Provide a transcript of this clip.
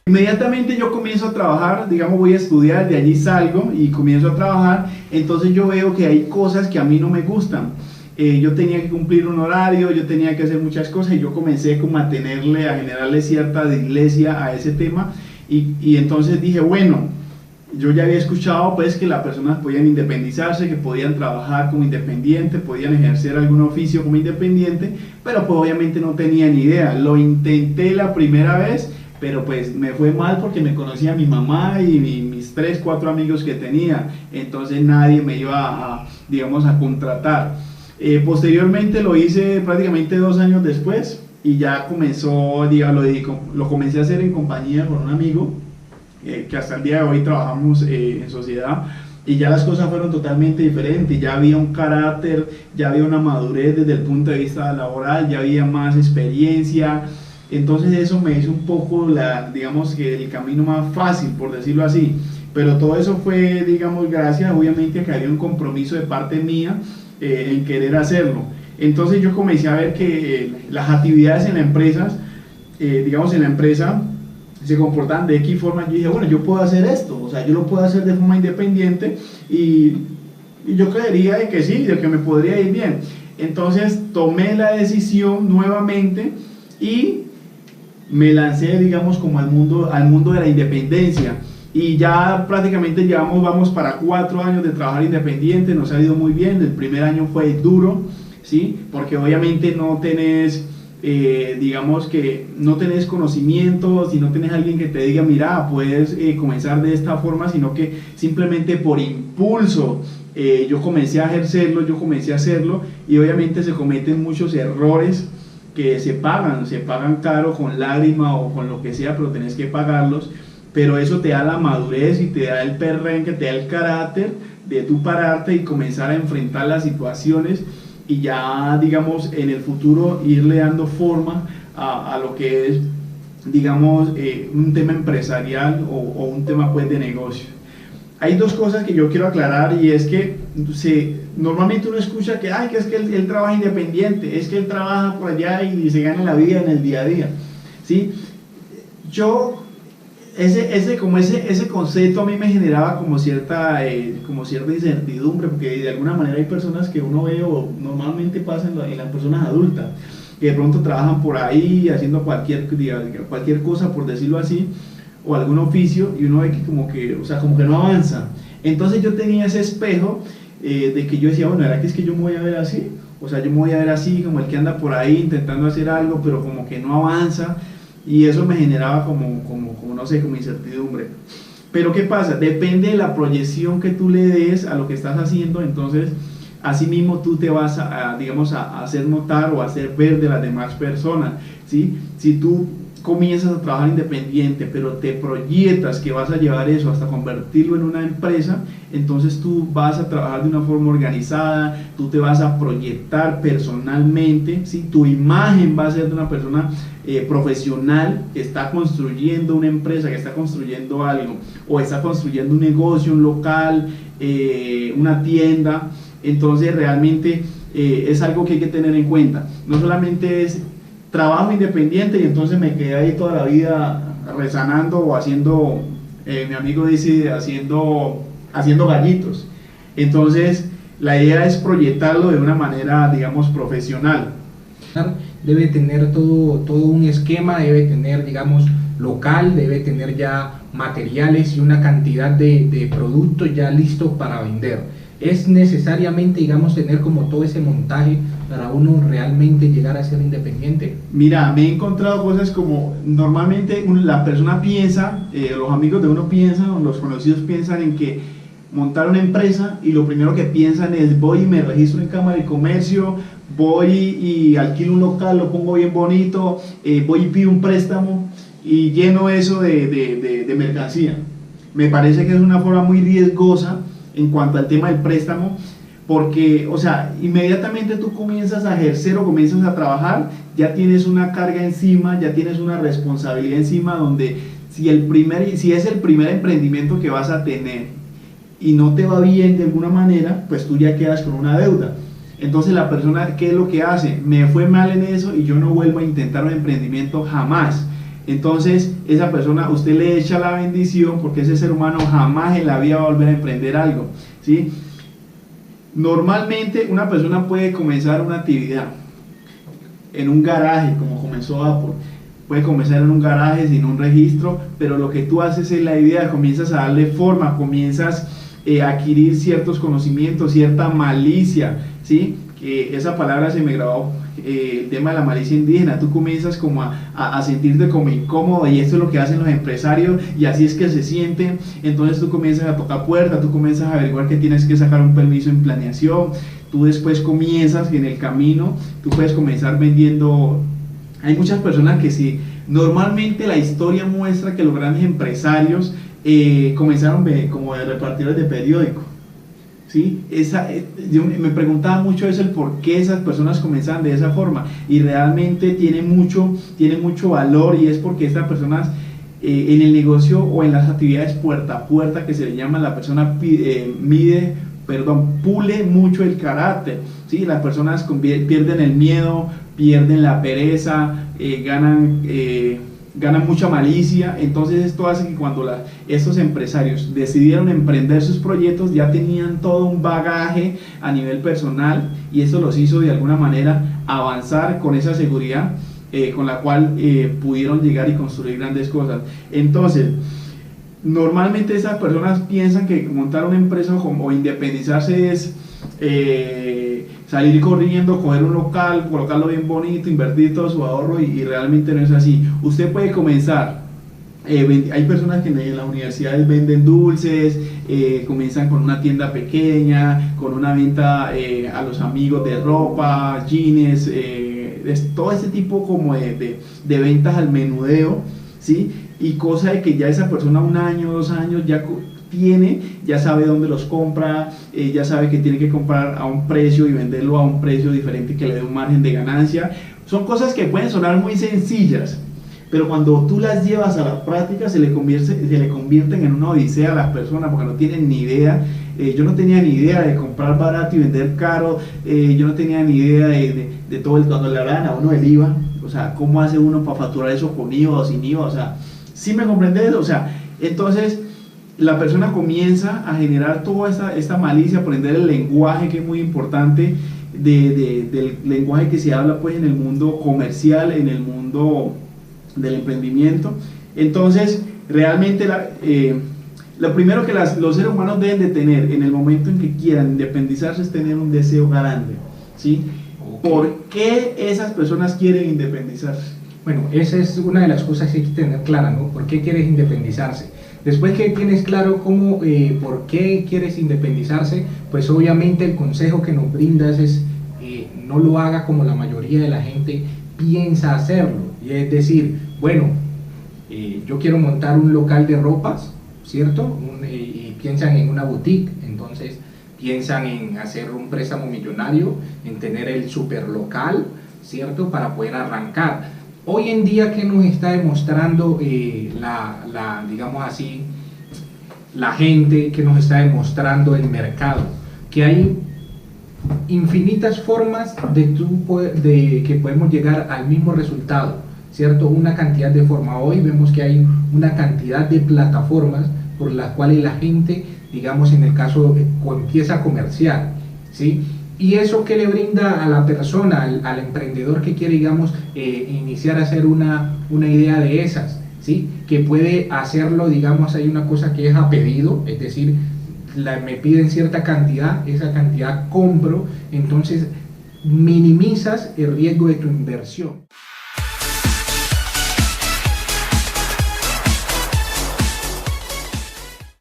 Inmediatamente yo comienzo a trabajar, digamos voy a estudiar, de allí salgo y comienzo a trabajar, entonces yo veo que hay cosas que a mí no me gustan. Yo tenía que cumplir un horario, yo tenía que hacer muchas cosas y yo comencé como a generarle cierta diglesia a ese tema y entonces dije, bueno, yo ya había escuchado pues que las personas podían independizarse, que podían trabajar como independiente, podían ejercer algún oficio como independiente, pero pues obviamente no tenía ni idea. Lo intenté la primera vez, pero pues me fue mal porque me conocía mi mamá y mis 3, 4 amigos que tenía, entonces nadie me iba a, digamos, a contratar. Posteriormente lo hice prácticamente 2 años después y ya comenzó, digamos, lo comencé a hacer en compañía con un amigo que hasta el día de hoy trabajamos en sociedad y ya las cosas fueron totalmente diferentes, ya había un carácter, ya había una madurez desde el punto de vista laboral, ya había más experiencia, entonces eso me hizo un poco, digamos que el camino más fácil, por decirlo así, pero todo eso fue, digamos, gracias obviamente a que había un compromiso de parte mía en querer hacerlo. Entonces yo comencé a ver que las actividades en la empresa, digamos en la empresa, se comportaban de X forma. Yo dije, bueno, yo puedo hacer esto, o sea, yo lo puedo hacer de forma independiente y yo creería de que sí, de que me podría ir bien. Entonces tomé la decisión nuevamente y me lancé, digamos, como al mundo de la independencia. Y ya prácticamente vamos para 4 años de trabajar independiente, nos ha ido muy bien. El primer año fue duro, ¿sí? Porque obviamente no tenés, digamos que no tenés conocimientos y no tenés alguien que te diga, mira, puedes comenzar de esta forma, sino que simplemente por impulso yo comencé a ejercerlo, yo comencé a hacerlo y obviamente se cometen muchos errores que se pagan caro con lágrima o con lo que sea, pero tenés que pagarlos. Pero eso te da la madurez y te da el perrenque, te da el carácter de tú pararte y comenzar a enfrentar las situaciones y ya, digamos, en el futuro irle dando forma a lo que es, digamos, un tema empresarial o un tema pues de negocio. Hay 2 cosas que yo quiero aclarar y es que normalmente uno escucha que, ay, que es que él trabaja independiente, es que él trabaja por allá y se gana la vida en el día a día, ¿sí? Ese concepto a mí me generaba como cierta incertidumbre, porque de alguna manera hay personas que uno ve o normalmente pasa en las personas adultas, que de pronto trabajan por ahí haciendo cualquier cosa, por decirlo así, o algún oficio, y uno ve que como que no avanza. Entonces yo tenía ese espejo de que yo decía, bueno, ¿era que es que yo me voy a ver así? O sea, yo me voy a ver así, como el que anda por ahí intentando hacer algo, pero como que no avanza. Y eso me generaba no sé, como incertidumbre. Pero ¿qué pasa? Depende de la proyección que tú le des a lo que estás haciendo, entonces así mismo tú te vas digamos, a hacer notar o a hacer ver de las demás personas, ¿sí? Si tú comienzas a trabajar independiente, pero te proyectas que vas a llevar eso hasta convertirlo en una empresa, entonces tú vas a trabajar de una forma organizada, tú te vas a proyectar personalmente, ¿sí? Tu imagen va a ser de una persona profesional que está construyendo una empresa, que está construyendo algo, o está construyendo un negocio, un local, una tienda. Entonces realmente es algo que hay que tener en cuenta. No solamente es trabajo independiente y entonces me quedé ahí toda la vida rezanando o haciendo, mi amigo dice, haciendo gallitos. Entonces la idea es proyectarlo de una manera, digamos, profesional. Debe tener todo un esquema, debe tener, digamos, local, debe tener ya materiales y una cantidad de productos ya listos para vender. Es necesariamente, digamos, tener como todo ese montaje para uno realmente llegar a ser independiente. Mira, me he encontrado cosas como, normalmente la persona piensa, los amigos de uno piensan, o los conocidos piensan en que montar una empresa y lo primero que piensan es voy y me registro en Cámara de Comercio, voy y alquilo un local, lo pongo bien bonito, voy y pido un préstamo y lleno eso de mercancía. Me parece que es una forma muy riesgosa en cuanto al tema del préstamo, porque, o sea, inmediatamente tú comienzas a ejercer o comienzas a trabajar, ya tienes una carga encima, ya tienes una responsabilidad encima, donde si es el primer emprendimiento que vas a tener y no te va bien de alguna manera, pues tú ya quedas con una deuda. Entonces la persona, ¿qué es lo que hace? Me fue mal en eso y yo no vuelvo a intentar un emprendimiento jamás. Entonces, esa persona, usted le echa la bendición porque ese ser humano jamás en la vida va a volver a emprender algo, ¿sí? Normalmente una persona puede comenzar una actividad en un garaje, como comenzó Apple. Puede comenzar en un garaje sin un registro, pero lo que tú haces es la idea, comienzas a darle forma, comienzas a adquirir ciertos conocimientos, cierta malicia, ¿sí? Que esa palabra se me grabó, el tema de la malicia indígena. Tú comienzas como a sentirte como incómodo, y esto es lo que hacen los empresarios, y así es que se sienten. Entonces tú comienzas a tocar puertas, tú comienzas a averiguar que tienes que sacar un permiso en planeación, tú después comienzas en el camino, tú puedes comenzar vendiendo. Hay muchas personas que sí, normalmente la historia muestra que los grandes empresarios comenzaron como de repartidores de periódico, ¿sí? Yo me preguntaba mucho eso, el por qué esas personas comenzaban de esa forma, y realmente tiene mucho valor, y es porque estas personas en el negocio o en las actividades puerta a puerta, que se le llama, la persona pule mucho el carácter, ¿sí? Las personas pierden el miedo, pierden la pereza, ganan mucha malicia. Entonces esto hace que cuando estos empresarios decidieron emprender sus proyectos, ya tenían todo un bagaje a nivel personal, y eso los hizo de alguna manera avanzar con esa seguridad con la cual pudieron llegar y construir grandes cosas. Entonces, normalmente esas personas piensan que montar una empresa o independizarse es salir corriendo, coger un local, colocarlo bien bonito, invertir todo su ahorro, y realmente no es así. Usted puede comenzar, hay personas que en las universidades venden dulces, comienzan con una tienda pequeña, con una venta a los amigos de ropa, jeans, todo ese tipo como de ventas al menudeo, ¿sí? Y cosa de que ya esa persona 1 año, 2 años ya sabe dónde los compra, ya sabe que tiene que comprar a un precio y venderlo a un precio diferente que le dé un margen de ganancia. Son cosas que pueden sonar muy sencillas, pero cuando tú las llevas a la práctica se le convierten en una odisea a las personas, porque no tienen ni idea. Yo no tenía ni idea de comprar barato y vender caro, yo no tenía ni idea de todo cuando le hablaban a uno del IVA, o sea, cómo hace uno para facturar eso con IVA o sin IVA, o sea, ¿sí me comprendes? O sea, entonces la persona comienza a generar toda esta malicia, aprender el lenguaje, que es muy importante, del lenguaje que se habla pues en el mundo comercial, en el mundo del emprendimiento. Entonces, realmente lo primero que los seres humanos deben de tener en el momento en que quieran independizarse es tener un deseo grande, ¿sí? Okay. ¿Por qué esas personas quieren independizarse? Bueno, esa es una de las cosas que hay que tener clara, ¿no? ¿Por qué quieres independizarse? Después que tienes claro por qué quieres independizarse, pues obviamente el consejo que nos brindas es no lo haga como la mayoría de la gente piensa hacerlo. Y es decir, bueno, yo quiero montar un local de ropas, ¿cierto? Y piensan en una boutique, entonces piensan en hacer un préstamo millonario, en tener el super local, ¿cierto? Para poder arrancar. Hoy en día, ¿qué nos está demostrando digamos así, la gente? ¿Qué nos está demostrando el mercado? Que hay infinitas formas de que podemos llegar al mismo resultado, ¿cierto? Una cantidad de formas. Hoy vemos que hay una cantidad de plataformas por las cuales la gente, digamos, en el caso, empieza a comerciar, ¿sí? Y eso que le brinda a la persona, al emprendedor que quiere, digamos, iniciar a hacer una idea de esas, ¿sí? Que puede hacerlo, digamos, hay una cosa que es a pedido, es decir, me piden cierta cantidad, esa cantidad compro, entonces minimizas el riesgo de tu inversión.